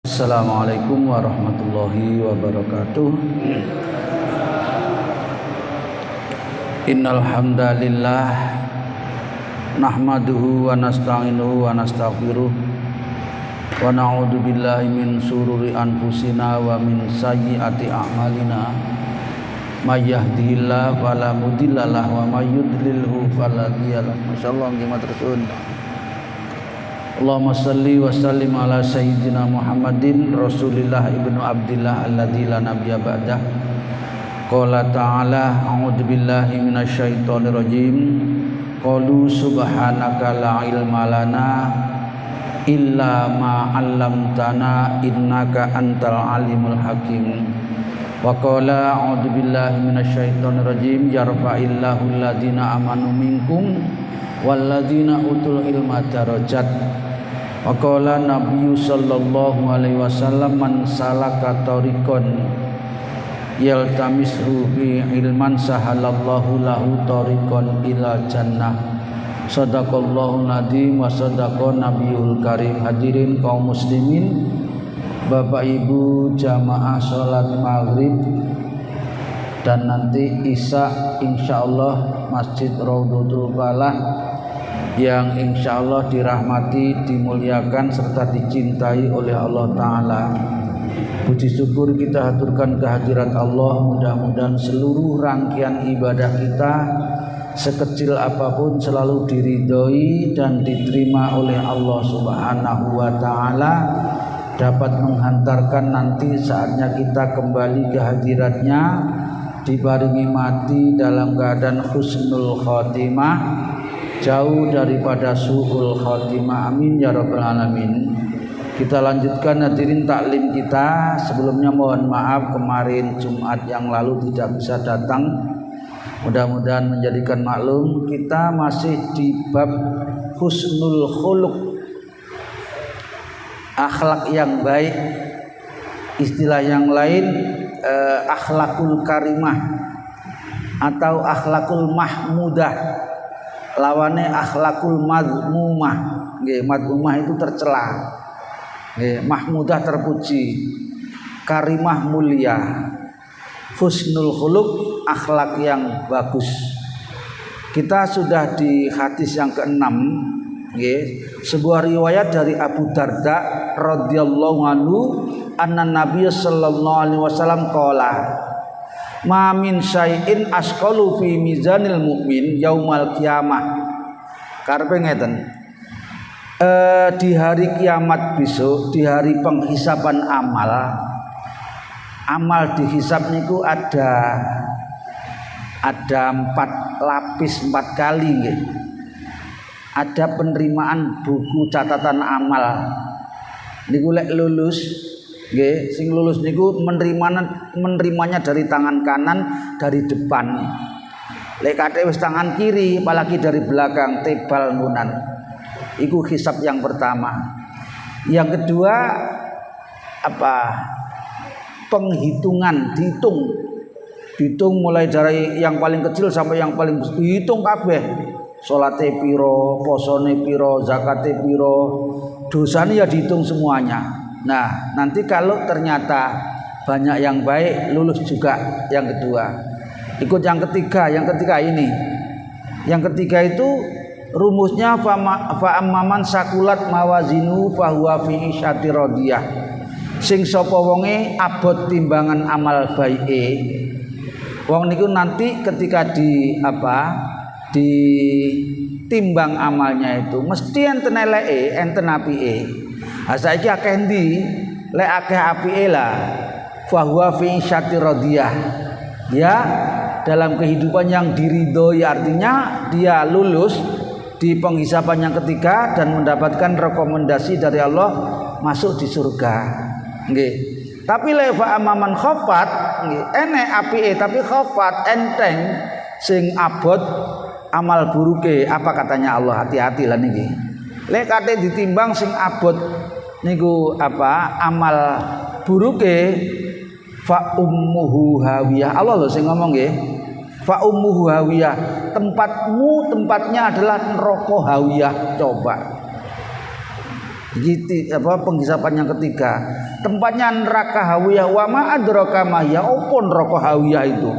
Assalamualaikum warahmatullahi wabarakatuh. Innal hamdalillah nahmaduhu wa nasta'inuhu wa nastaghfiruh wa na'udzu billahi min syururi anfusina wa min sayyiati a'malina. May yahdihillahu fala mudhillalah wa may yudlilhu fala hadiyalah. Masyaallah nggih matur suwun. Allahumma salli wa sallim ala sayyidina Muhammadin Rasulillah ibnu Abdillah alladzi la nabiyya ba'dah. Qala ta'ala a'udzu billahi minasyaitonir rajim. Qalu subhanaka la ilma lana illa ma 'allamtana innaka antal alimul hakim. Wa qala a'udzu billahi minasyaitonir rajim. Yarfa'illahu alladziina amanu minkum walladzina utul ilma darajat. Wa qala nabiyyu sallallahu alaihi wasallam man salaka tariqan yaltamishu fi ilman sahalallahu lahu tariqan ila jannah. Shadaqallahu nadzim wa shadaqa nabiyul karim. Hadirin kaum muslimin, Bapak Ibu jamaah salat maghrib dan nanti isya insyaallah Masjid Raudhatul Falah yang insyaallah dirahmati, dimuliakan serta dicintai oleh Allah Ta'ala. Puji syukur kita haturkan kehadirat Allah. Mudah-mudahan seluruh rangkaian ibadah kita sekecil apapun selalu diridhoi dan diterima oleh Allah Subhanahu wa Ta'ala, dapat menghantarkan nanti saatnya kita kembali ke hadiratnya dibarengi mati dalam keadaan husnul khotimah, jauh daripada su'ul khotimah. Amin ya rabbal alamin. Kita lanjutkan hadirin taklim kita. Sebelumnya mohon maaf kemarin Jumat yang lalu tidak bisa datang. Mudah-mudahan menjadikan maklum. Kita masih di bab husnul khuluq, akhlak yang baik. Istilah yang lain akhlakul karimah atau akhlakul mahmudah. Lawannya akhlakul madmumah. Nggih, madmumah itu tercela. Nggih, mahmudah terpuji, karimah mulia. Husnul khuluq, akhlak yang bagus. Kita sudah di hadis yang ke-6, nggih, sebuah riwayat dari Abu Darda radhiyallahu anhu, anna Nabiy sallallahu alaihi wasallam qala ma min syai'in asqalu fi mizanil mu'min yaumal qiyamah. Karepe ngeten, di hari kiamat besok, di hari penghisaban amal dihisab niku ada 4 lapis, 4 kali nggih. Ada penerimaan buku catatan amal niku lek lulus nggih, sing lulus niku menerimanya dari tangan kanan, dari depan. Lek kate wis tangan kiri, apalagi dari belakang, tebal munan. Iku hisab yang pertama. Yang kedua penghitungan, dihitung mulai dari yang paling kecil sampai yang paling besar, dihitung kabeh. Salate piro, posone piro, zakate piro, dosane ya dihitung semuanya. Nah, nanti kalau ternyata banyak yang baik, lulus juga yang kedua. Ikut yang ketiga ini. Yang ketiga itu rumusnya fa amman sakulat mawazinu fa huwa fi isyati radiyah. Sing sapa wonge abot timbangan amal baike. Wong niku nanti ketika ditimbang amalnya itu mesti enten eleke, enten apike. Ha saiki akeh ndi? Lek akeh apike lah fa huwa fi isyati radiyah. Ya, dalam kehidupan yang diridhoi, artinya dia lulus di penghisaban yang ketiga dan mendapatkan rekomendasi dari Allah masuk di surga. Nggih. Tapi lek fa amaman khafat, nggih, enek apike tapi khafat enteng, sing abot amal buruke. Apa katanya Allah? Hati-hati lah niki. Lek kate ditimbang sing abot niku amal buruke, fa ummuhu hawiyah. Allah lho sing ngomong nggih. Fa ummuhu hawiyah. Tempatnya adalah neraka hawiyah. Coba. Gitu apa penghisapan yang ketiga. Tempatnya neraka hawiyah, wa ma adraka ma hiya, apa neraka hawiyah itu?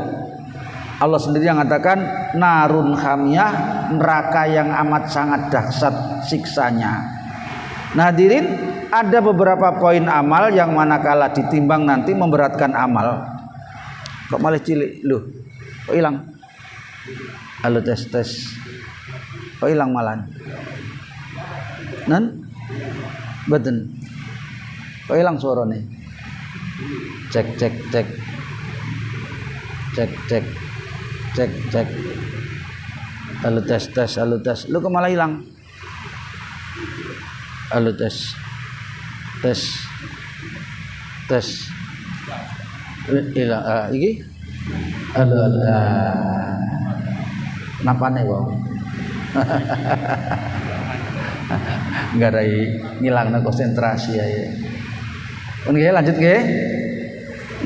Allah sendiri yang mengatakan narun hamiyah, neraka yang amat sangat dahsyat siksanya. Nah, hadirin, ada beberapa poin amal yang manakala ditimbang nanti memberatkan amal. Kok malah cilik loh? Kok hilang? Halo tes. Kok hilang malan? Nan? Beten. Kok hilang suaranya? Cek. Halo tes. Lu kok malah hilang? Halo tes. Hilang. Iki? Halo. Napane wong? Enggak ada ngilangna konsentrasi ya. Oke, lanjut nggih.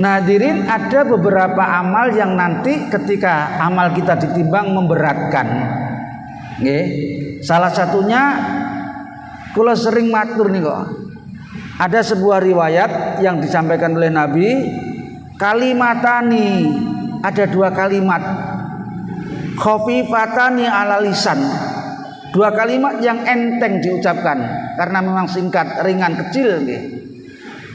Nah, hadirin, ada beberapa amal yang nanti ketika amal kita ditimbang memberatkan. Nggih. Salah satunya kula sering matur nih kok. Ada sebuah riwayat yang disampaikan oleh Nabi, kalimatani, ada dua kalimat. Khafifatani ala lisan. Dua kalimat yang enteng diucapkan karena memang singkat, ringan, kecil nggih.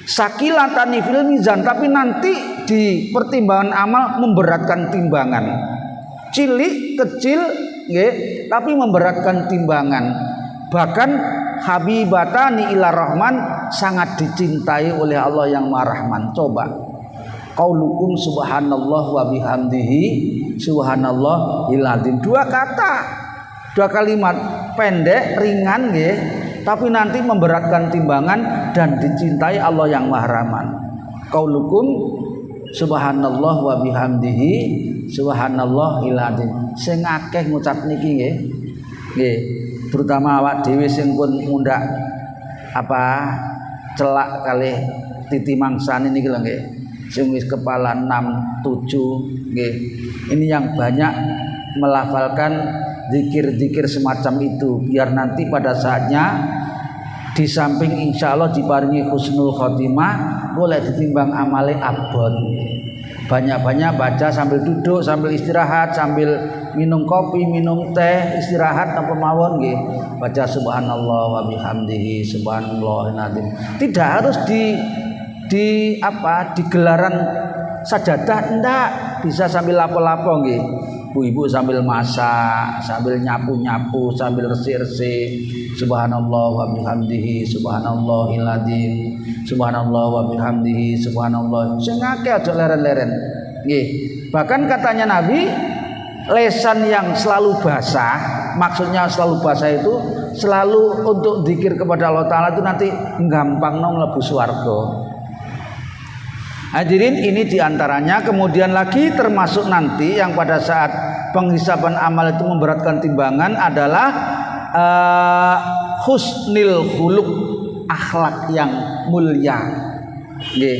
Sakilatani fil mizan, tapi nanti di pertimbangan amal memberatkan timbangan. Cilik, kecil nggih, tapi memberatkan timbangan. Bahkan habibatani ila rahman, sangat dicintai oleh Allah yang Maha Rahman. Coba qaulukum subhanallah wa bihamdihi subhanallahil azim. Dua kata, dua kalimat pendek, ringan nggih, tapi nanti memberatkan timbangan dan dicintai Allah yang Maha Rahman. Qaulukum subhanallah wa bihamdihi subhanallahil azim. Sing akeh ngucap niki nggih. Nggih, terutama awak dhewe sing pun mundak apa celak kalih titi mangsane niki lho nggih. Sing wis kepala 6 7 nggih. Ini yang banyak melafalkan zikir-zikir semacam itu biar nanti pada saatnya di samping insya Allah diparingi husnul khotimah boleh ditimbang amale abon. Banyak-banyak baca sambil duduk, sambil istirahat, sambil minum kopi, minum teh, istirahat apa mawon nggih. Baca subhanallah wa bihamdihi subhanallahil azim. Tidak harus di gelaran sajadah, enggak, bisa sambil lapo-lapo nggih. Ibu-ibu sambil masak, sambil nyapu-nyapu, sambil resik-resik. Subhanallah wa bihamdihi subhanallahil azim. Subhanallah wa bihamdihi subhanallah. Sing akeh aja leren-leren. Nggih. Bahkan katanya Nabi, lesan yang selalu basah, maksudnya selalu basah itu selalu untuk zikir kepada Allah Ta'ala itu nanti gampang mlebu swarga. Hadirin, ini diantaranya. Kemudian lagi termasuk nanti yang pada saat penghisapan amal itu memberatkan timbangan adalah husnil khuluq, akhlak yang mulia. Nggih.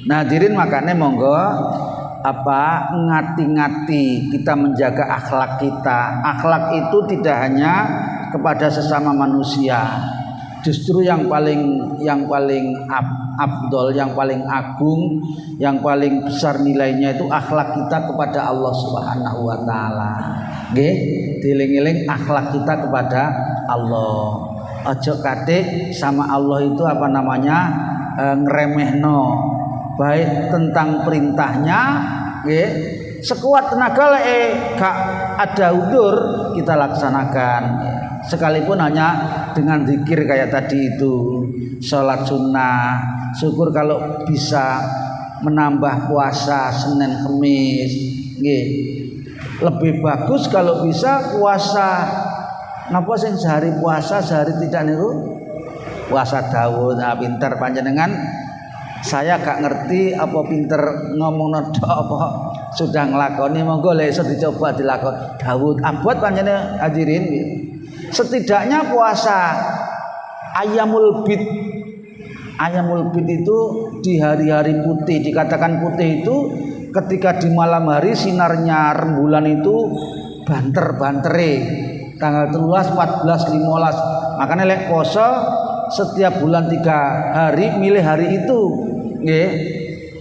Nah, hadirin, makanya monggo ngati-ngati kita menjaga akhlak kita. Akhlak itu tidak hanya kepada sesama manusia. Justru yang paling afdol, yang paling agung, yang paling besar nilainya itu akhlak kita kepada Allah Subhanahu wa taala. Nggih, dieling-eling akhlak kita kepada Allah. Aja kate sama Allah itu ngremehno, baik tentang perintahnya nggih, sekuat tenaga gak ada udur kita laksanakan. Sekalipun hanya dengan zikir kayak tadi itu, sholat sunnah, syukur kalau bisa menambah puasa Senin Kemis, nggih. Lebih bagus kalau bisa puasa napa sing sehari puasa sehari tidak niku puasa Daud. Nah, pinter panjenengan, saya gak ngerti apa pinter ngomong tok apa sudah nglakoni, monggo lek iso dicoba dilakon. Daud abot panjenengan hadirin. Setidaknya puasa Ayyamul Bid itu di hari-hari putih, dikatakan putih itu ketika di malam hari sinarnya rembulan itu banter-bantere tanggal 13, 14, 15. Makanya lek poso setiap bulan 3 hari milih hari itu nggih.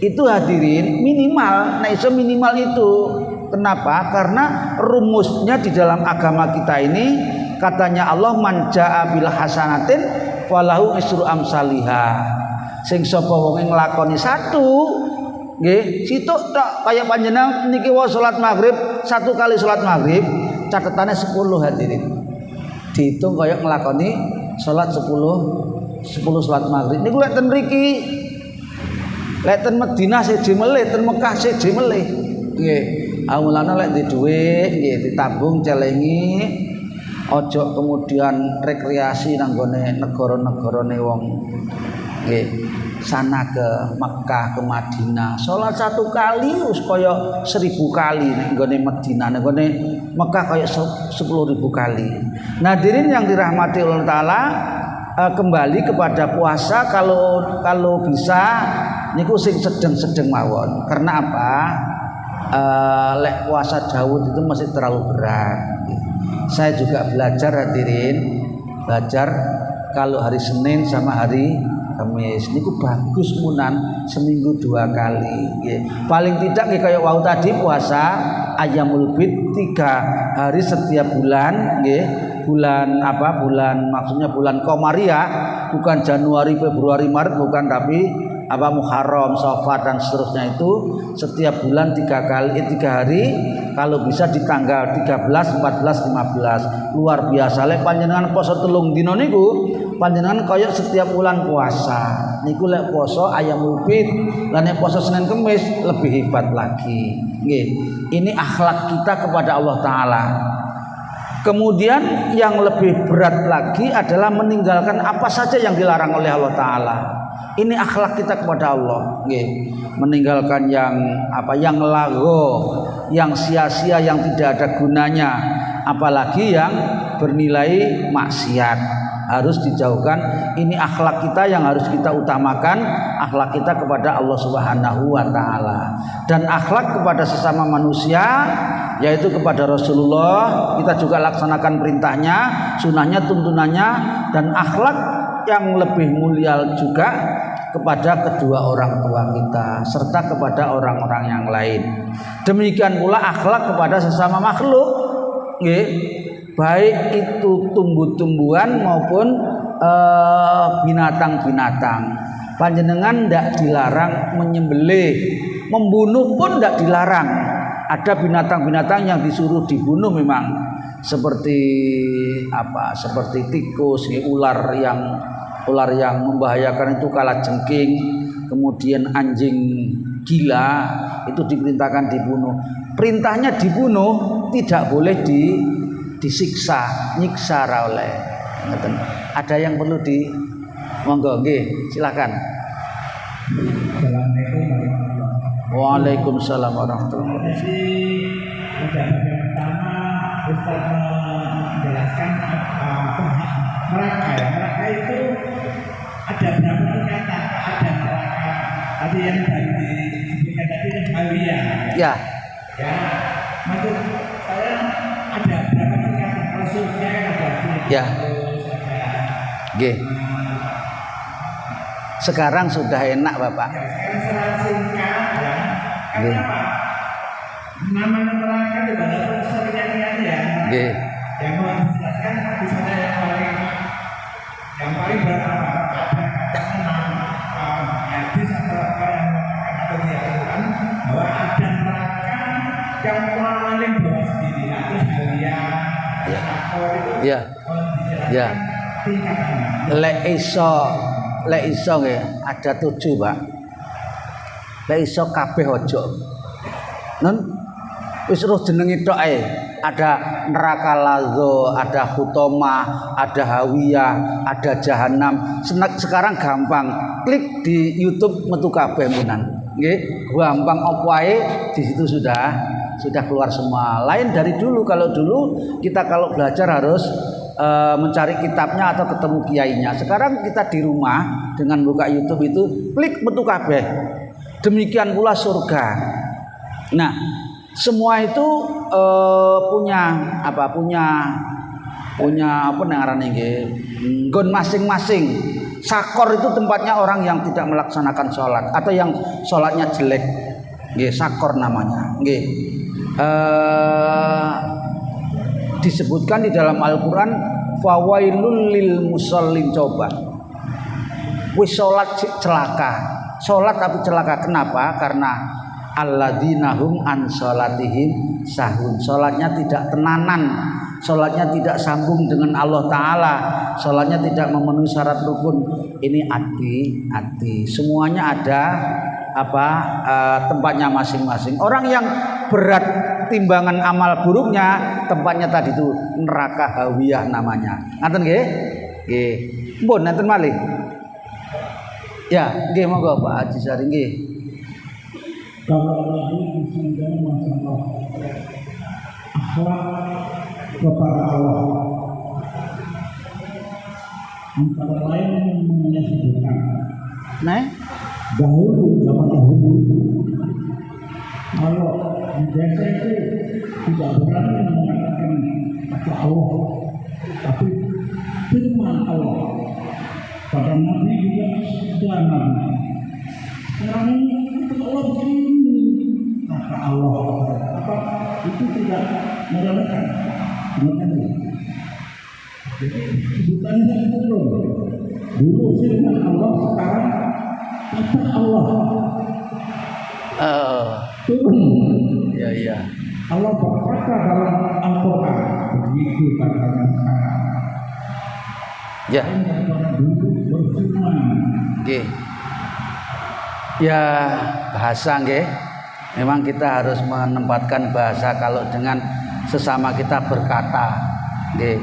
Itu hadirin minimal, nah iso minimal itu. Kenapa? Karena rumusnya di dalam agama kita ini katanya Allah man jaa bil hasanatin falahu isru amsalihha. Sing sapa wong nglakoni satu nggih, situk tok kaya panjenengan niki wae salat maghrib, satu kali salat maghrib catetane 10 hadirin. Dihitung kaya nglakoni salat 10 salat maghrib. Niku lek ten mriki. Lek ten Madinah seje melih, ten Mekah seje melih. Nggih. Awalane lek di dhuwit nggih ditabung celengi. Ojo kemudian rekreasi nang gone negara-negarane wong nggih. Sana ke Mekah, ke Madinah. Salat satu kali wis kaya 1000 kali nek gone Madinah, nek gone Mekah kaya 10.000 kali. Nah, hadirin yang dirahmati Allah Taala, kembali kepada puasa kalau bisa niku sing sedeng-sedeng mawon. Karena apa? Lek puasa Daud itu masih terlalu berat. Saya juga belajar hadirin, belajar kalau hari Senin sama hari Kamis niku bagus munan seminggu 2 kali. Paling tidak kayak wau tadi puasa Ayyamul Bid 3 hari setiap bulan, bulan apa? Bulan maksudnya bulan Komariah, bukan Januari, Februari, Maret, bukan, tapi apa Muharram, Safar dan seterusnya itu setiap bulan 3 hari, kalau bisa di tanggal 13, 14, 15. Luar biasa lek panjenengan poso 3 dina niku panjenengan kaya setiap bulan puasa. Niku lek poso Ayyamul Bid, lan nek poso Senin Kamis lebih hebat lagi. Nggih. Ini akhlak kita kepada Allah Taala. Kemudian yang lebih berat lagi adalah meninggalkan apa saja yang dilarang oleh Allah Taala. Ini akhlak kita kepada Allah, nggih. Meninggalkan yang apa, yang lago, yang sia-sia, yang tidak ada gunanya, apalagi yang bernilai maksiat harus dijauhkan. Ini akhlak kita yang harus kita utamakan, akhlak kita kepada Allah Subhanahu wa taala. Dan akhlak kepada sesama manusia, yaitu kepada Rasulullah, kita juga laksanakan perintahnya, sunnahnya, tuntunannya, dan akhlak yang lebih mulia juga kepada kedua orang tua kita serta kepada orang-orang yang lain. Demikian pula akhlak kepada sesama makhluk, baik itu tumbuh-tumbuhan maupun binatang-binatang. Panjenengan tidak dilarang menyembelih, membunuh pun tidak dilarang. Ada binatang-binatang yang disuruh dibunuh memang, seperti apa? Seperti tikus, ular yang membahayakan itu kalajengking, kemudian anjing gila itu diperintahkan dibunuh. Perintahnya dibunuh, tidak boleh disiksa, nyiksa ra oleh. Ada yang perlu di monggo nggih, silakan. Waalaikumsalam warahmatullahi wabarakatuh. Jadi yang pertama Ustaz menjelaskan neraka itu ada berapa tingkatan? Ada neraka tadi yang disebutkan tadi hawiyah. Ya. Ya. Maksud saya ada berapa tingkatan? Rasulnya ada. Ya. Nggih. Sekarang sudah enak Bapak. Ya, sekarang secara singkat ya. Kenapa? Nama neraka di dalam seringan ya. Nggih. Yang mau dijelaskan misalnya yang paling berapa? Hadis atau yang dilakukan bahwa ada neraka yang paling bawah sendiri, nanti haliah, akor itu dijelaskan tingkatannya. Lek iso nggih ada 7, Pak. Lek iso kabeh ojo. Nun wis roh jenenge tok ae. Ada neraka lazo, ada hutoma, ada hawiyah, ada jahanam. Sekarang gampang, klik di YouTube metu kabeh munan. Nggih, gampang opo ae di situ sudah keluar semua. Lain dari dulu, kalau dulu kita kalau belajar harus mencari kitabnya atau ketemu kiainya. Sekarang kita di rumah dengan buka YouTube itu klik metu kabeh. Demikian pula surga. Nah, semua itu punya punya apa ngarane nggih, nggon masing-masing. Sakor itu tempatnya orang yang tidak melaksanakan sholat atau yang sholatnya jelek. Nggih, sakor namanya. Nggih. Disebutkan di dalam Al-Qur'an fawailul lil musallin, coba. Wis sholat celaka. Sholat tapi celaka, kenapa? Karena alladzina hum an sholatihim sahun. Sholatnya tidak tenanan, sholatnya tidak sambung dengan Allah Ta'ala, sholatnya tidak memenuhi syarat rukun. Ini hati-hati, semuanya ada tempatnya masing-masing. Orang yang berat timbangan amal buruknya, tempatnya tadi itu neraka hawiyah namanya. Ngaten nggih? Nggih. Mpun nanten malih. Ya, nggih monggo Pak Haji Sari nggih. Kalau lagi disandang masalah akhlak kepada Allah, antara lain menyebutkan dahulu zaman dahulu kalau di desa itu tidak berani mengatakan kata Allah, tapi firman Allah. Pada Nabi juga sudah Nabi. Sekarang ini Allah begini kata Allah, apa itu tidak merelakan. Jadi sebutannya itu belum. Dulu firman Allah, sekarang kata Allah. Ya. Allah berkata dalam Al-Quran, begitu katanya sekarang. Ya. Nggih. Ya, bahasa nggih. Memang kita harus menempatkan bahasa kalau dengan sesama kita berkata. Nggih.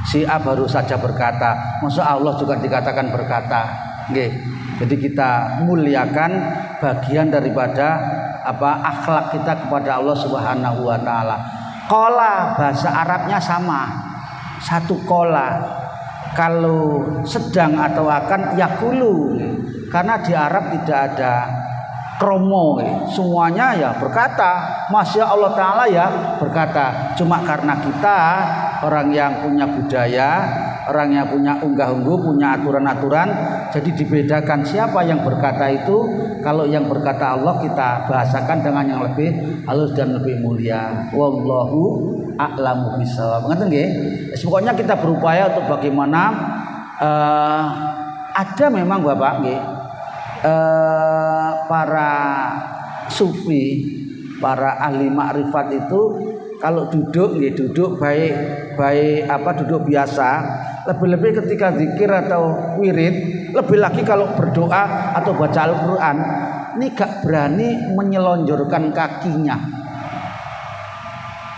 Si A baru saja berkata, masa Allah juga dikatakan berkata. Nggih. Jadi kita muliakan bagian daripada akhlak kita kepada Allah Subhanahu wa taala. Qala bahasa Arabnya sama. Satu qala. Kalau sedang atau akan yakulu, karena di Arab tidak ada kromo, semuanya ya berkata, Masya Allah Ta'ala ya berkata. Cuma karena kita orang yang punya budaya, orang yang punya unggah-ungguh, punya aturan-aturan, jadi dibedakan siapa yang berkata itu. Kalau yang berkata Allah kita bahasakan dengan yang lebih halus dan lebih mulia. Wallahu a'lamu bishawab. Ngerti nggih? Pokoknya kita berupaya untuk bagaimana ada memang Bapak nggih, para sufi, para ahli makrifat itu kalau duduk baik duduk biasa, lebih-lebih ketika zikir atau wirid, lebih lagi kalau berdoa atau baca Al-Qur'an, ini gak berani menyelonjorkan kakinya.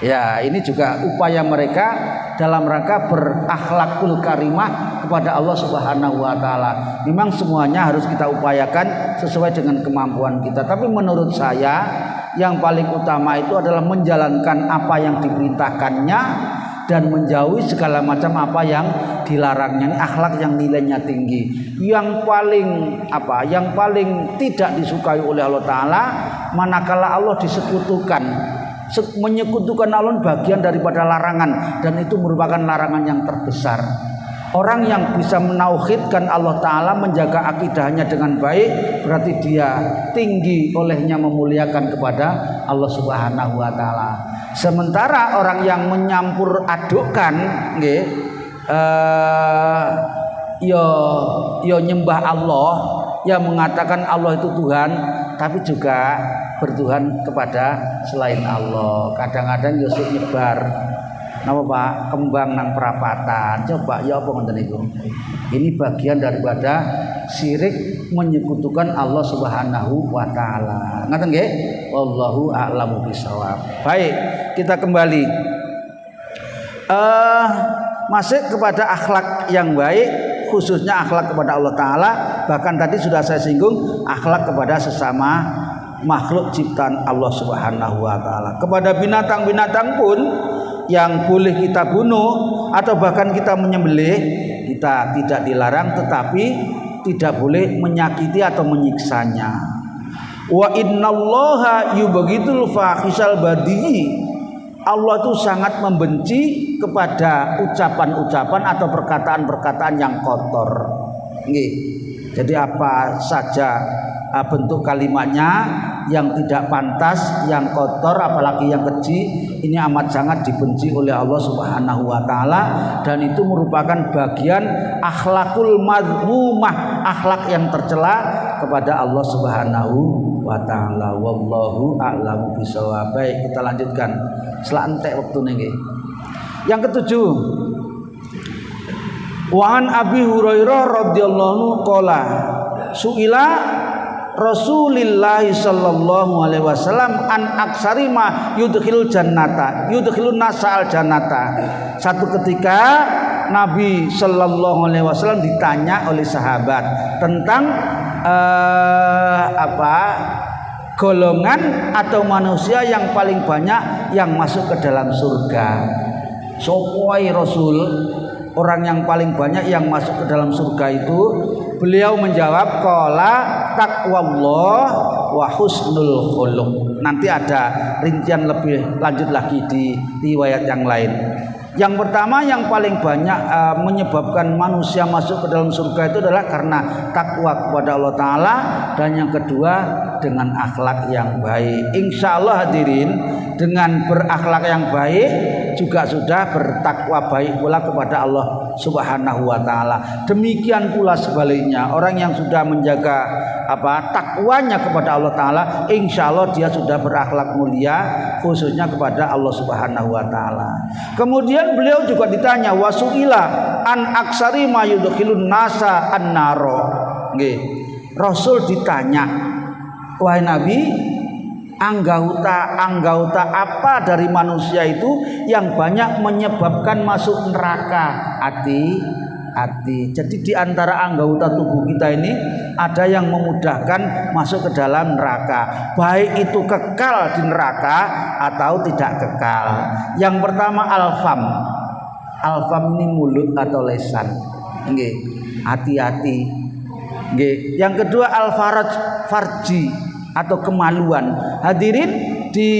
Ya, ini juga upaya mereka dalam rangka berakhlakul karimah kepada Allah Subhanahu wa taala. Memang semuanya harus kita upayakan sesuai dengan kemampuan kita. Tapi menurut saya yang paling utama itu adalah menjalankan apa yang diperintahkannya dan menjauhi segala macam apa yang dilarangnya. Ini akhlak yang nilainya tinggi. Yang paling tidak disukai oleh Allah taala manakala Allah disekutukan. Menyekutukan Allah bagian daripada larangan, dan itu merupakan larangan yang terbesar. Orang yang bisa menauhidkan Allah Ta'ala, menjaga akidahnya dengan baik, berarti dia tinggi olehnya memuliakan kepada Allah Subhanahu wa Ta'ala. Sementara orang yang menyampur adukkan yo nyembah Allah, yang mengatakan Allah itu Tuhan, tapi juga bertuhan kepada selain Allah. Kadang-kadang Yusuf nyebar napa Pak kembang nang perapatan. Coba ya apa ngoten niku. Ini bagian daripada syirik menyekutukan Allah Subhanahu wa taala. Ngoten nggih? Wallahu a'lamu bishawab. Baik, kita kembali masih kepada akhlak yang baik, khususnya akhlak kepada Allah taala. Bahkan tadi sudah saya singgung akhlak kepada sesama makhluk ciptaan Allah Subhanahu wa taala. Kepada binatang-binatang pun yang boleh kita bunuh atau bahkan kita menyembelih, kita tidak dilarang, tetapi tidak boleh menyakiti atau menyiksanya. Wa innallaha yubghitul fahisal badhi. Allah itu sangat membenci kepada ucapan-ucapan atau perkataan-perkataan yang kotor. Nggih. Jadi apa saja bentuk kalimatnya yang tidak pantas, yang kotor, apalagi yang keji, ini amat sangat dibenci oleh Allah Subhanahu wa taala, dan itu merupakan bagian akhlakul madhmumah, akhlak yang tercela kepada Allah Subhanahu wa taala. Wallahu a'lamu bishawab. Baik, kita lanjutkan. Selantek waktu niki. Yang ketujuh, wa an Abi Hurairah radhiyallahu anhu qala suila Rasulillah sallallahu alaihi wasallam an aksari ma yudkhilul jannata yudkhilun nasa al jannata. Satu ketika Nabi sallallahu alaihi wasallam ditanya oleh sahabat tentang golongan atau manusia yang paling banyak yang masuk ke dalam surga. Sopoi Rasul, orang yang paling banyak yang masuk ke dalam surga itu? Beliau menjawab qala taqwallah wa husnul khuluq. Nanti ada rincian lebih lanjut lagi di riwayat yang lain. Yang pertama yang paling banyak menyebabkan manusia masuk ke dalam surga itu adalah karena takwa kepada Allah Ta'ala, dan yang kedua dengan akhlak yang baik. Insya Allah hadirin, dengan berakhlak yang baik juga sudah bertakwa baik pula kepada Allah Subhanahu wa taala. Demikian pula sebaliknya, orang yang sudah menjaga takwanya kepada Allah taala, insyaallah dia sudah berakhlak mulia khususnya kepada Allah Subhanahu wa taala. Kemudian beliau juga ditanya wasuila an aksari ma yudkhilun nasa an-naro. Nggih. Rasul ditanya, wahai Nabi, anggota apa dari manusia itu yang banyak menyebabkan masuk neraka? Hati. Jadi di antara anggota tubuh kita ini ada yang memudahkan masuk ke dalam neraka, baik itu kekal di neraka atau tidak kekal. Yang pertama alfam ini mulut atau lesan. Nggih, hati-hati. Nggih. Yang kedua farji atau kemaluan. Hadirin, di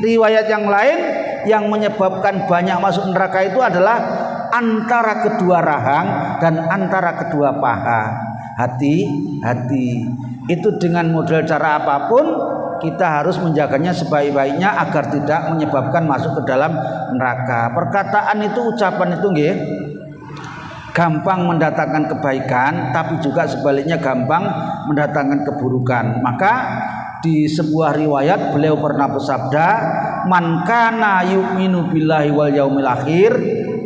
riwayat yang lain yang menyebabkan banyak masuk neraka itu adalah antara kedua rahang dan antara kedua paha. Hati-hati. Itu dengan model cara apapun kita harus menjaganya sebaik-baiknya agar tidak menyebabkan masuk ke dalam neraka. Perkataan itu, ucapan itu nggih, gampang mendatangkan kebaikan, tapi juga sebaliknya gampang mendatangkan keburukan. Maka di sebuah riwayat beliau pernah bersabda, man kana yu'minu billahi wal yaumil akhir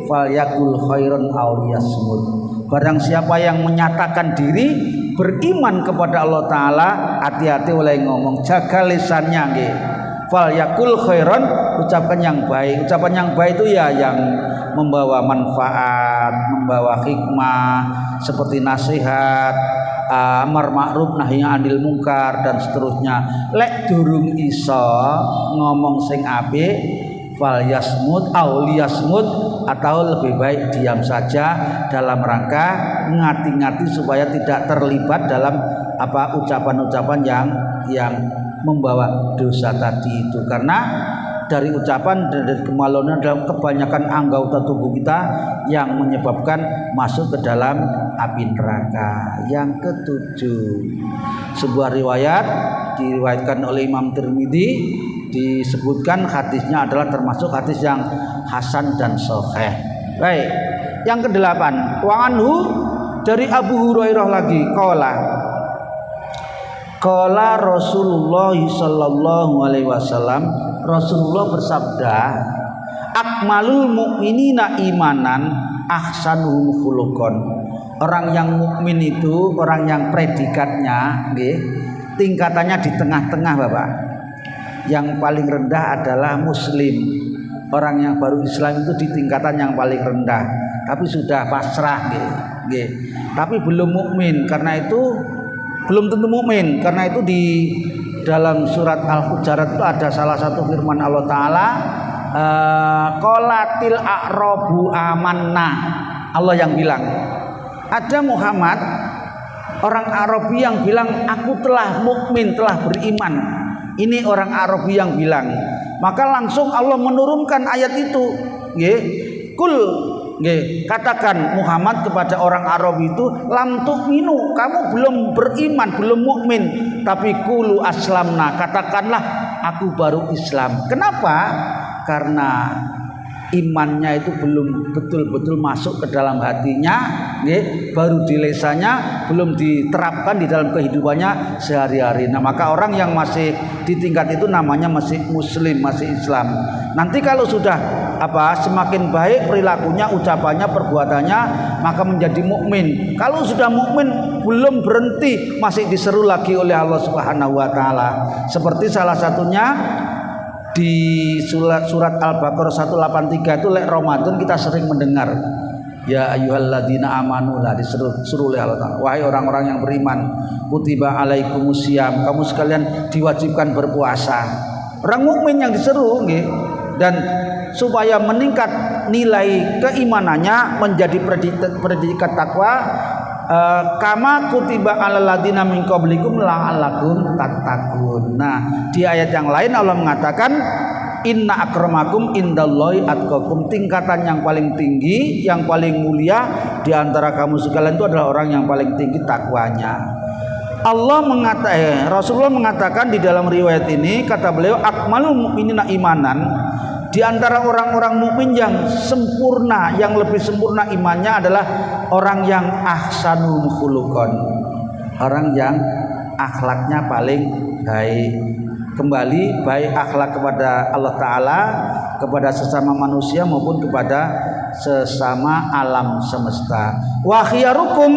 falyakul khairan aw liyasmut. Barang siapa yang menyatakan diri beriman kepada Allah taala, hati-hati oleh ngomong, jaga lisannya nggih. Falyakul khairan, ucapkan yang baik. Ucapan yang baik itu ya yang membawa manfaat, membawa hikmah, seperti nasihat, amar ma'ruf nahi anil munkar dan seterusnya. Lek durung iso ngomong sing apik, fal yasmut aw liyasmut, atau lebih baik diam saja dalam rangka ngati-ngati supaya tidak terlibat dalam ucapan-ucapan yang membawa dosa tadi itu. Karena dari ucapan dan dari kemaluan dalam kebanyakan anggota tubuh kita yang menyebabkan masuk ke dalam api neraka. Yang ketujuh, sebuah riwayat diriwayatkan oleh Imam Tirmidzi, disebutkan hadisnya adalah termasuk hadis yang hasan dan sahih. Baik, yang kedelapan, wa anhu, dari Abu Hurairah lagi, qala Rasulullah sallallahu alaihi wasallam, Rasulullah bersabda, akmalul mu'minina imanan ahsanuhum khuluqan. Orang yang mukmin itu orang yang predikatnya nggih, tingkatannya di tengah-tengah, Bapak. Yang paling rendah adalah muslim. Orang yang baru Islam itu di tingkatan yang paling rendah, tapi sudah pasrah nggih. Tapi belum mukmin, karena itu belum tentu mukmin. Karena itu di dalam surat Al-Hujurat itu ada salah satu firman Allah Ta'ala, qolatil a'rabu amanna. Allah yang bilang, ada Muhammad, orang Arabi yang bilang aku telah mukmin, telah beriman. Ini orang Arabi yang bilang. Maka langsung Allah menurunkan ayat itu, nggih, kul nggih, katakan Muhammad kepada orang Arab itu, lam tu'minu, kamu belum beriman, belum mukmin, tapi qulu aslamna, katakanlah aku baru Islam. Kenapa? Karena imannya itu belum betul-betul masuk ke dalam hatinya, baru di lisannya, belum diterapkan di dalam kehidupannya sehari-hari. Nah, maka orang yang masih di tingkat itu namanya masih muslim, masih Islam. Nanti kalau sudah semakin baik perilakunya, ucapannya, perbuatannya, maka menjadi mukmin. Kalau sudah mukmin belum berhenti, masih diseru lagi oleh Allah Subhanahu wa taala. Seperti salah satunya di surat Al-Baqarah 183 itu lek Ramadan kita sering mendengar ya ayyuhalladzina amanu, lah disuruh oleh Allah Ta'ala, wahai orang-orang yang beriman, kutiba alaikumusiyam, kamu sekalian diwajibkan berpuasa. Orang mukmin yang diseru nggih, dan supaya meningkat nilai keimanannya menjadi predikat takwa, kama kutiba alal ladina min qablikum la'allakum tattaqun. Nah, di ayat yang lain Allah mengatakan inna akramakum indallahi atqakum, tingkatan yang paling tinggi, yang paling mulia di antara kamu sekalian itu adalah orang yang paling tinggi takwanya. Rasulullah mengatakan di dalam riwayat ini, kata beliau, akmalul mu'minina imanan, di antara orang-orang mukmin yang sempurna, yang lebih sempurna imannya adalah orang yang ahsanul khuluqan, orang yang akhlaknya paling baik. Kembali baik akhlak kepada Allah Ta'ala, kepada sesama manusia maupun kepada sesama alam semesta. Wa khiyarukum,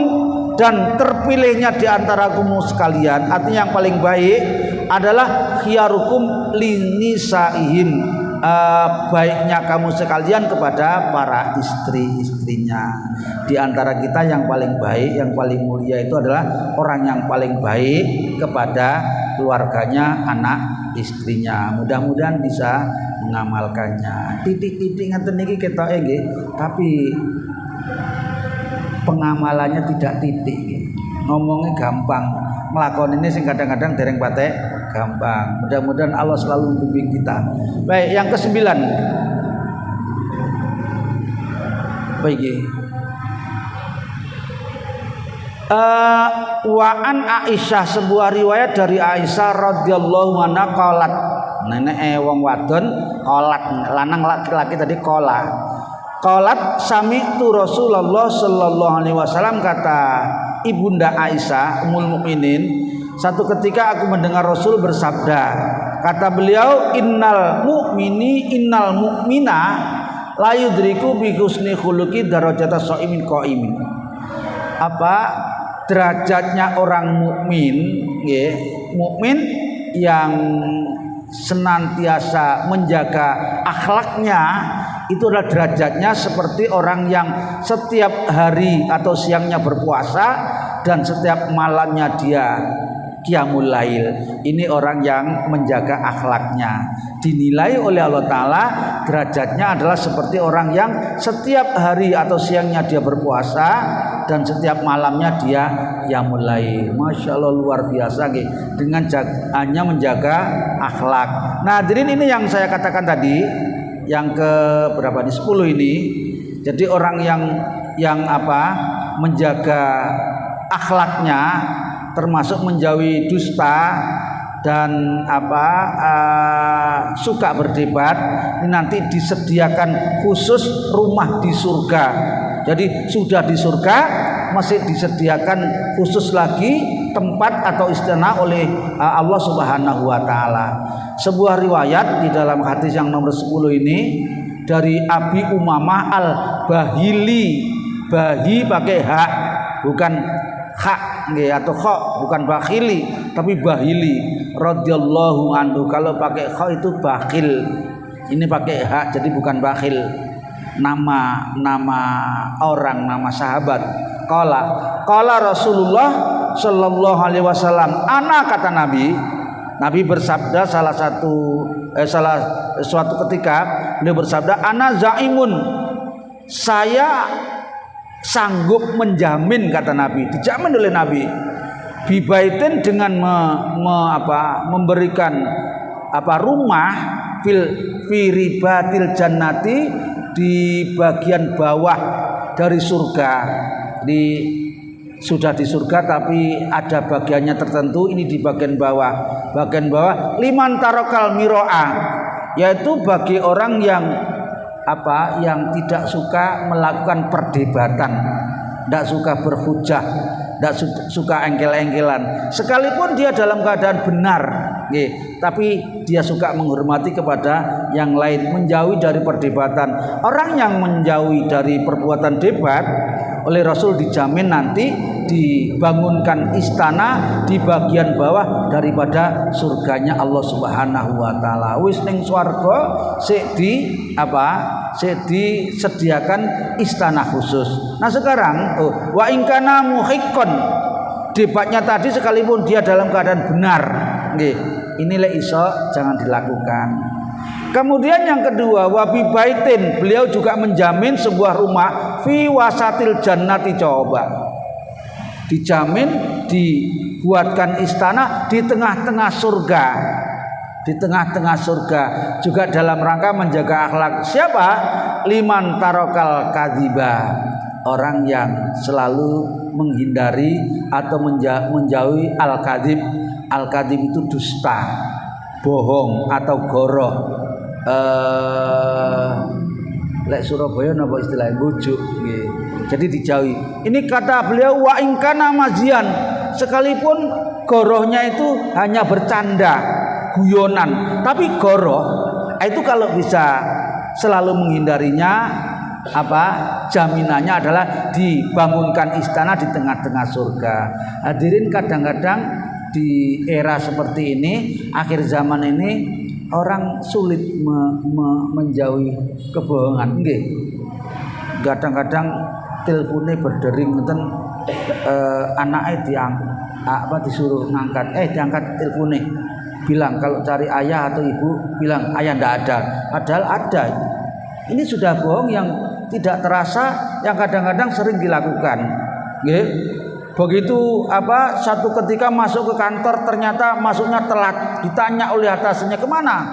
dan terpilihnya di antara kamu sekalian, artinya yang paling baik adalah khiyarukum linisaihim, baiknya kamu sekalian kepada para istri-istrinya. Di antara kita yang paling baik, yang paling mulia itu adalah orang yang paling baik kepada keluarganya, anak istrinya. Mudah-mudahan bisa mengamalkannya. Titik-titik ngeten niki ketoke nggih, tapi pengamalannya tidak titik. Ngomongnya gampang, nglakoni ini sing kadang-kadang dereng patek gampang. Mudah-mudahan Allah selalu membimbing kita. Baik, yang ke-9. Baik. Wa an Aisyah, sebuah riwayat dari Aisyah radhiyallahu anha qalat. Nenek wong wadon qalat, lanang laki-laki tadi qala. Qalat sami'tu Rasulullah sallallahu alaihi wasallam, kata Ibunda Aisyah Ummul Mukminin, satu ketika aku mendengar Rasul bersabda, kata beliau, innal mu'mina la yudriku bi husni khuluqi darajata shaimin qaimin. Derajatnya orang mukmin, nggih, mukmin yang senantiasa menjaga akhlaknya, itu adalah derajatnya seperti orang yang setiap hari atau siangnya berpuasa dan setiap malamnya dia qiyamul lail. Ini orang yang menjaga akhlaknya, dinilai oleh Allah Ta'ala derajatnya adalah seperti orang yang setiap hari atau siangnya dia berpuasa dan setiap malamnya dia qiyamul lail. Masya Allah, luar biasa dengan hanya menjaga akhlak. Nah, hadirin, ini yang saya katakan tadi, yang ke berapa nih, 10 ini. Jadi orang yang menjaga akhlaknya, termasuk menjauhi dusta dan suka berdebat, ini nanti disediakan khusus rumah di surga. Jadi sudah di surga, masih disediakan khusus lagi tempat atau istana oleh Allah Subhanahu wa taala. Sebuah riwayat di dalam hadis yang nomor 10 ini dari Abi Umamah Al-Bahili, bahi pakai hak, bukan hak nggih, atau kha, bukan bakhili tapi bahili radhiyallahu anhu. Kalau pakai kha itu bakhil, ini pakai hak jadi bukan bakhil. Nama orang, nama sahabat. Qala Rasulullah sallallahu alaihi wasallam, ana, kata Nabi bersabda suatu ketika beliau bersabda, ana zaimun, saya sanggup menjamin, kata Nabi, dijamin oleh Nabi, bibaitin, dengan memberikan rumah fi ribatil jannati, di bagian bawah dari surga. Sudah di surga tapi ada bagiannya tertentu, ini di bagian bawah. Bagian bawah liman tarokal miro'a, yaitu bagi orang yang yang tidak suka melakukan perdebatan, tidak suka berhujah, tidak suka engkel-engkelan, sekalipun dia dalam keadaan benar, tapi dia suka menghormati kepada yang lain, menjauhi dari perdebatan. Orang yang menjauhi dari perbuatan debat oleh Rasul dijamin nanti dibangunkan istana di bagian bawah daripada surganya Allah Subhanahu wa taala. Wis ning swarga sik disediakan istana khusus. Nah sekarang wa in kana muhiqqan, debatnya tadi sekalipun dia dalam keadaan benar, ini lek iso jangan dilakukan. Kemudian yang kedua, wabi baitin, beliau juga menjamin sebuah rumah fi wasatil jannati, coba dijamin dibuatkan istana di tengah-tengah surga, di tengah-tengah surga, juga dalam rangka menjaga akhlak siapa? Liman tarokal kadziba, orang yang selalu menghindari atau menjauhi al-kadzib. Al-kadzib itu dusta, bohong atau goroh. Lek Surabaya napa istilahnya bujuk, jadi dijauhi. Ini kata beliau wa in kana mazian, sekalipun gorohnya itu hanya bercanda, guyonan, tapi goroh itu kalau bisa selalu menghindarinya, jaminannya adalah dibangunkan istana di tengah-tengah surga. Hadirin, kadang-kadang di era seperti ini, akhir zaman ini, orang sulit menjauhi kebohongan. Kadang-kadang teleponnya berdering, anaknya disuruh ngangkat, diangkat teleponnya, bilang kalau cari ayah atau ibu, bilang ayah ndak ada, padahal ada. Ini sudah bohong yang tidak terasa, yang kadang-kadang sering dilakukan. Begitu satu ketika masuk ke kantor, ternyata masuknya telat, ditanya oleh atasnya, kemana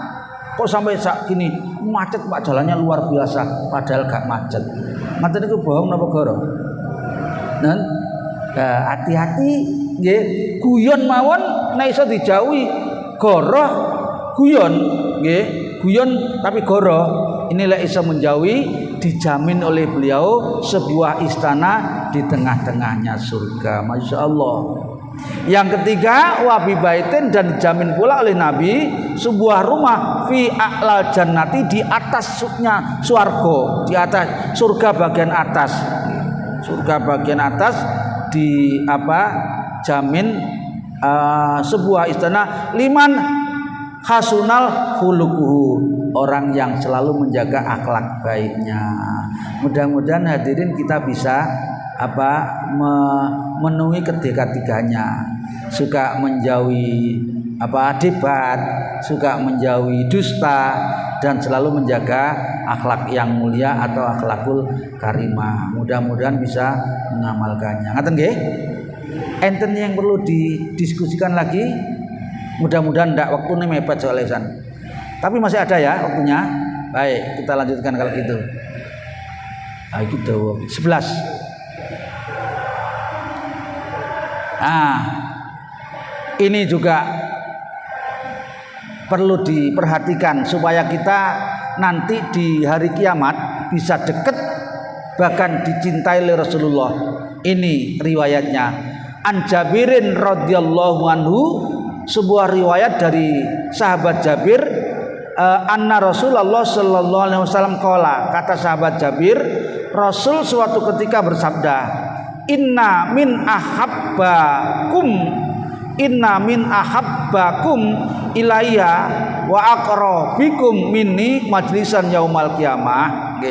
kok sampai saat gini, macet pak, jalannya luar biasa, padahal gak macet. Macet itu bohong napa goroh? Dan hati-hati, guyon mawon nek iso dijauhi, goroh guyon, guyon tapi goroh. Inilah iso menjauhi, dijamin oleh beliau sebuah istana di tengah-tengahnya surga. Masya Allah. Yang ketiga, wabi baitin, dan dijamin pula oleh Nabi sebuah rumah fi a'lal jannati, di atasnya swarga, di atas surga bagian atas. Surga bagian atas jamin sebuah istana liman hasunal khuluquhu, orang yang selalu menjaga akhlak baiknya. Mudah-mudahan hadirin kita bisa memenuhi ketiga-tiganya, suka menjauhi debat, suka menjauhi dusta, dan selalu menjaga akhlak yang mulia atau akhlakul karimah. Mudah-mudahan bisa mengamalkannya. Ngaten nggih? Enten yang perlu didiskusikan lagi. Mudah-mudahan ndak waktune mepet soalnya. Tapi masih ada ya waktunya. Baik, kita lanjutkan kalau gitu. Gitu. 11. Ini juga perlu diperhatikan supaya kita nanti di hari kiamat bisa dekat, bahkan dicintai oleh Rasulullah. Ini riwayatnya. An Jabirin radhiyallahu anhu, sebuah riwayat dari sahabat Jabir, anna Rasulullah sallallahu alaihi wasallam qala, kata sahabat Jabir, Rasul suatu ketika bersabda, inna min ahabbakum ilayya wa aqrabikum minni majlisan yaumal qiyamah,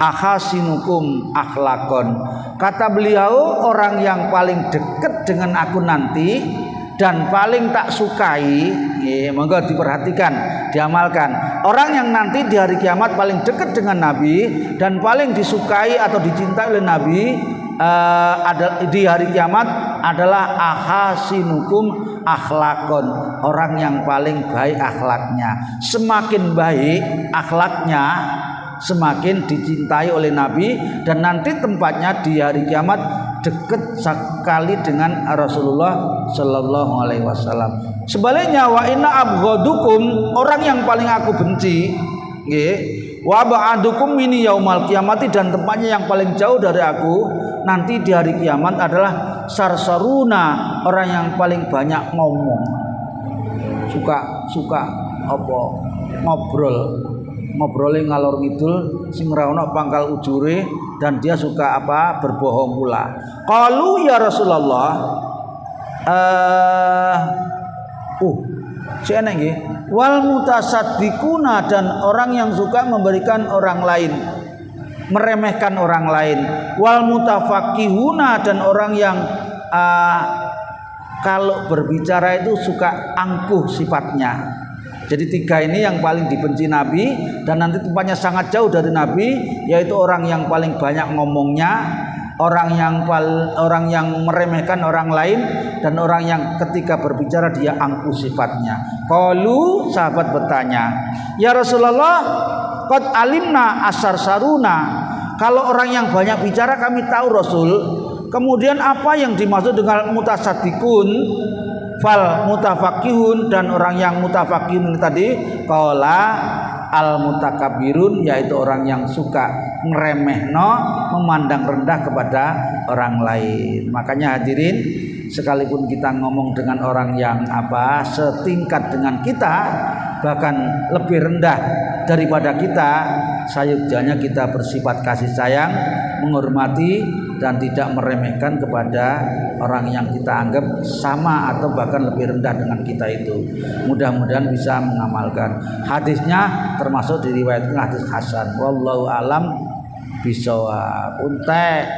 akhasinukum akhlakon. Kata beliau, orang yang paling dekat dengan aku nanti dan paling tak sukai, monggo diperhatikan, diamalkan. Orang yang nanti di hari kiamat paling dekat dengan Nabi dan paling disukai atau dicintai oleh Nabi di hari kiamat adalah ahasinukum akhlakon, orang yang paling baik akhlaknya. Semakin baik akhlaknya, semakin dicintai oleh Nabi, dan nanti tempatnya di hari kiamat dekat sekali dengan Rasulullah Shallallahu Alaihi Wasallam. Sebaliknya, wa inna abghadukum, orang yang paling aku benci, wa ba'adukum mini yaumal kiamati, dan tempatnya yang paling jauh dari aku nanti di hari kiamat adalah sarsaruna, orang yang paling banyak ngomong, suka apa ngobrolin ngalor ngidul sing ora ono pangkal ujure, dan dia suka berbohong pula. Qalu ya Rasulullah, si enak nggih, wal mutasaddiquna, dan orang yang suka memberikan orang lain, meremehkan orang lain, wal mutafaqihuna, dan orang yang kalau berbicara itu suka angkuh sifatnya. Jadi tiga ini yang paling dibenci Nabi, dan nanti tempatnya sangat jauh dari Nabi, yaitu orang yang paling banyak ngomongnya, orang yang meremehkan orang lain, dan orang yang ketika berbicara dia angkuh sifatnya. Qalu, sahabat bertanya, ya Rasulullah, qad alimna asar saruna, kalau orang yang banyak bicara kami tahu Rasul, kemudian apa yang dimaksud dengan mutasaddiqun fal mutafaqihun, dan orang yang mutafaqihun tadi qala al mutakabbirun, yaitu orang yang suka ngeremehno, memandang rendah kepada orang lain. Makanya hadirin, sekalipun kita ngomong dengan orang yang setingkat dengan kita, bahkan lebih rendah daripada kita, sayudzanya kita bersifat kasih sayang, menghormati, dan tidak meremehkan kepada orang yang kita anggap sama atau bahkan lebih rendah dengan kita itu. Mudah-mudahan bisa mengamalkan. Hadisnya termasuk diriwayatkan hadis hasan. Wallahu alam bisawab. Untek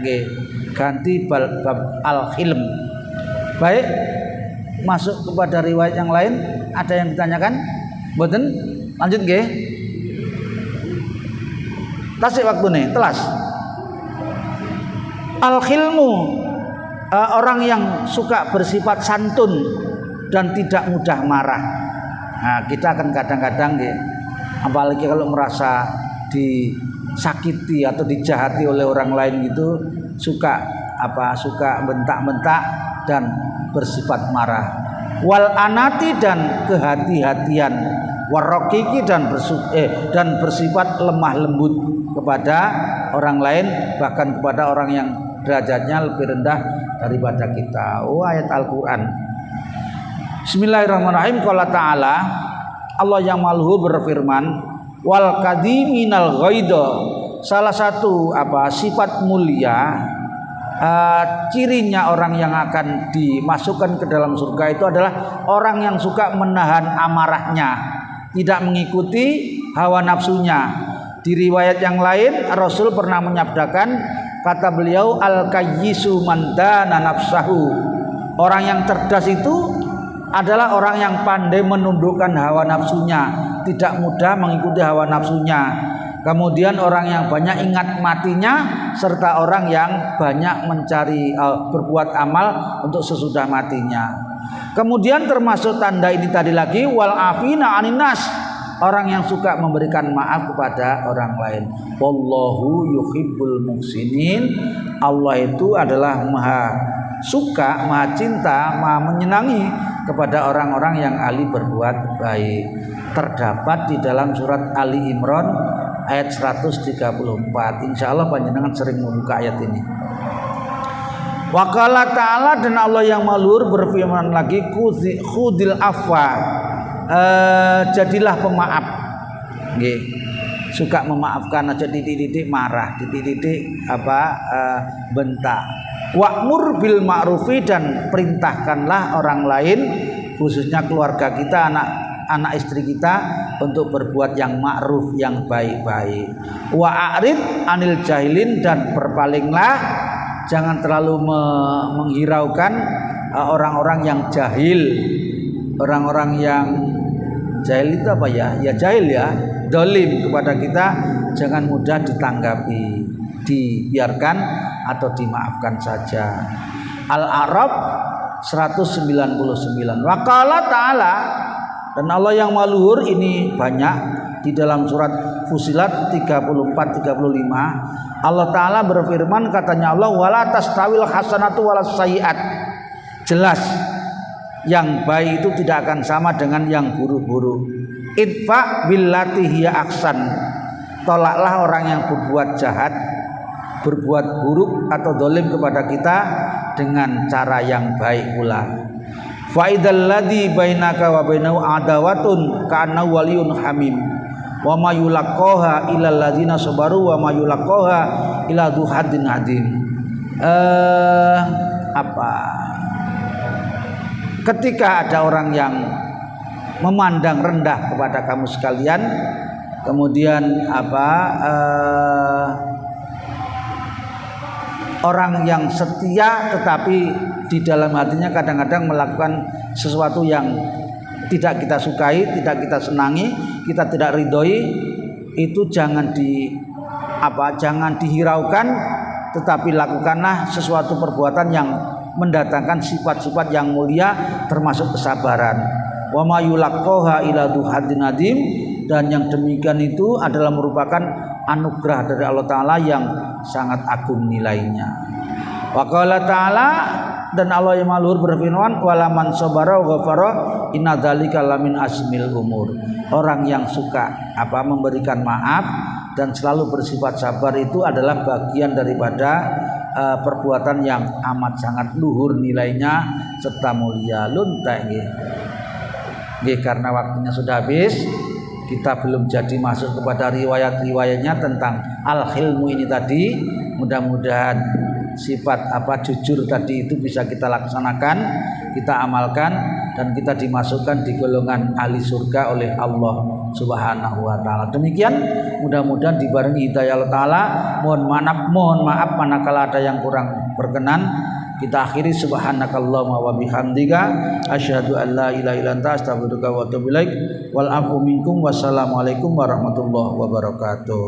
nggih, ganti bab al-hilm. Baik, masuk kepada riwayat yang lain. Ada yang ditanyakan? Mboten? Lanjut nggih. Tasik waktu nih, telas. Al-khilmu, orang yang suka bersifat santun dan tidak mudah marah. Nah, kita akan kadang-kadang apalagi kalau merasa disakiti atau dijahati oleh orang lain gitu, suka bentak-bentak dan bersifat marah. Wal anati, dan kehati-hatian, warokiki, dan bersifat lemah lembut kepada orang lain, bahkan kepada orang yang derajatnya lebih rendah daripada kita. Ayat Al-Quran. Bismillahirrahmanirrahim. Qala ta'ala, Allah yang maluhu berfirman, wal kadiminal ghaidha, salah satu sifat mulia, cirinya orang yang akan dimasukkan ke dalam surga itu adalah orang yang suka menahan amarahnya, tidak mengikuti hawa nafsunya. Di riwayat yang lain Rasul pernah menyabdakan, kata beliau, al-kayyisu man dana nafsahu, orang yang cerdas itu adalah orang yang pandai menundukkan hawa nafsunya, tidak mudah mengikuti hawa nafsunya. Kemudian orang yang banyak ingat matinya, serta orang yang banyak mencari berbuat amal untuk sesudah matinya. Kemudian termasuk tanda ini tadi lagi, wal afina aninas, orang yang suka memberikan maaf kepada orang lain. Wallahu yuhibbul muhsinin, Allah itu adalah maha suka, maha cinta, maha menyenangi kepada orang-orang yang ahli berbuat baik. Terdapat di dalam surat Ali Imran ayat 134. Insyaallah panjenengan sering membuka ayat ini. Wa qala ta'ala, dan Allah yang maluhur berfirman lagi, khudil afwa, jadilah pemaaf. Nggih. Suka memaafkan aja, titik-titik marah, titik-titik bentak. Wa'mur bil ma'rufi, dan perintahkanlah orang lain, khususnya keluarga kita, anak istri kita, untuk berbuat yang ma'ruf, yang baik-baik. Wa'arid anil jahilin, dan berpalinglah, jangan terlalu menghiraukan orang-orang yang jahil. Orang-orang yang jahil itu apa ya? Ya jahil ya, dolim kepada kita, jangan mudah ditanggapi, dibiarkan atau dimaafkan saja. Al-A'raf 199. Wa qala ta'ala, dan Allah yang maluhur ini banyak, di dalam surat Fusilat 34-35 Allah Ta'ala berfirman, katanya Allah, wala tastawil hasanatu walas sayyi'at. Jelas yang baik itu tidak akan sama dengan yang buruk-buruk. Idfa billati hiya ahsan. Tolaklah orang yang berbuat jahat, berbuat buruk atau dolim kepada kita dengan cara yang baik pula. Fa idzal ladzi bainaka wa bainahu adawatun kana waliyun hamim wa ma yulaqaha illal ladzina sabaru wa ma yulaqaha illa dzu haddin adim. Ketika ada orang yang memandang rendah kepada kamu sekalian, kemudian orang yang setia tetapi di dalam hatinya kadang-kadang melakukan sesuatu yang tidak kita sukai, tidak kita senangi, kita tidak ridhoi, itu jangan dihiraukan, tetapi lakukanlah sesuatu perbuatan yang mendatangkan sifat-sifat yang mulia termasuk kesabaran. Wa ma yulaqqaha illa dzu haddin adim, dan yang demikian itu adalah merupakan anugerah dari Allah Ta'ala yang sangat agung nilainya. Wa qala ta'ala, dan Allah yang maha luhur berfirman, walaman sabara wa ghafara inna dzalika lamin asmil umur. Orang yang suka memberikan maaf dan selalu bersifat sabar itu adalah bagian daripada perbuatan yang amat sangat luhur nilainya serta mulia. Luntek nggih, karena waktunya sudah habis. Kita belum jadi masuk kepada riwayat-riwayatnya tentang al-hilmu ini tadi. Mudah-mudahan sifat jujur tadi itu bisa kita laksanakan, kita amalkan, dan kita dimasukkan di golongan ahli surga oleh Allah Subhanahu wa taala. Demikian, mudah-mudahan dibarengi hidayah Allah Ta'ala. Mohon maaf manakala ada yang kurang berkenan. Kita akhiri, subhanakallahumma wa bihamdika asyhadu an la ilaha illa anta astaghfiruka wa atubu ilaik. Wal afu minkum. Wassalamualaikum warahmatullahi wabarakatuh.